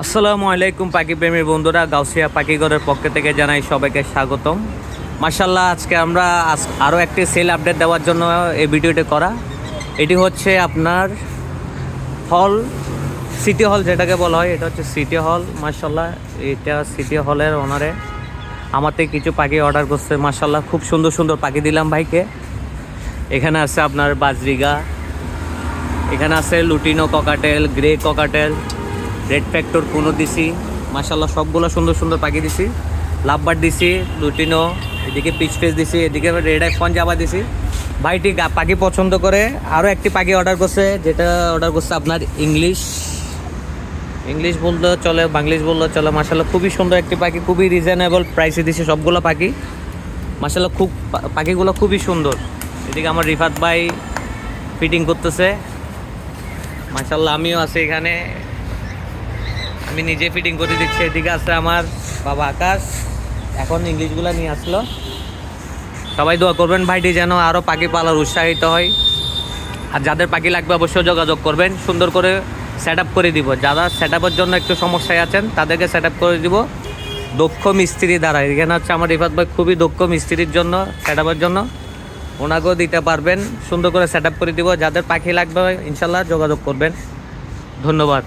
আসসালামু আলাইকুম পাখি প্রেমী বন্ধুরা, গাউসিয়া পাখিঘরের পক্ষ থেকে জানাই সবাইকে স্বাগতম। মাশাআল্লাহ, আজকে আমরা আরও একটি সেল আপডেট দেওয়ার জন্য এই ভিডিওটি করা। এটি হচ্ছে আপনার হল, সিটি হল যেটাকে বলা হয়, এটা হচ্ছে সিটি হল। মাশাআল্লাহ, এটা সিটি হলের ওনারে আমার থেকে কিছু পাখি অর্ডার করছে। মাশাআল্লাহ, খুব সুন্দর সুন্দর পাখি দিলাম ভাইকে। এখানে আছে আপনার বাজরিগা, এখানে আছে lutino cockatiel, grey cockatiel, red factor কোনো দিছি। মাশাআল্লাহ, সবগুলো সুন্দর সুন্দর পাখি দিছি। লাভবার্ড দিছি, লুটিনো, এদিকে পিচ ফেস দিছি, এদিকে রেড আই পঞ্জাবা দিছি। ভাইটি পাখি পছন্দ করে আরও একটি পাখি অর্ডার করছে, যেটা অর্ডার করছে আপনার ইংলিশ বললেও চলে, বাংলিশ বললেও চলে। মাশাআল্লাহ, খুবই সুন্দর একটি পাখি, খুবই রিজনেবল প্রাইসে দিছি সবগুলো পাখি। মাশাআল্লাহ, পাখিগুলো খুবই সুন্দর। এদিকে আমার রিফাত ভাই ফিটিং করতেছে। মাশাআল্লাহ, আমিও আছি এখানে, আমি নিজে ফিটিং করে দিচ্ছি। এদিকে আছে আমার বাবা আকাশ, এখন ইংলিশগুলো নিয়ে আসলো। সবাই দোয়া করবেন ভাইটি যেন আরও পাখি পালার উৎসাহিত হয়। আর যাদের পাখি লাগবে অবশ্যই যোগাযোগ করবেন, সুন্দর করে সেট আপ করে দিব। যারা সেট আপের জন্য একটু সমস্যায় আছেন তাদেরকে সেট আপ করে দিব দক্ষ মিস্ত্রি দ্বারা। এখানে হচ্ছে আমার রিফাত ভাই খুবই দক্ষ মিস্ত্রির জন্য, সেট আপের জন্য ওনাকেও দিতে পারবেন, সুন্দর করে সেট আপ করে দিব। যাদের পাখি লাগবে ইনশাল্লাহ যোগাযোগ করবেন। ধন্যবাদ।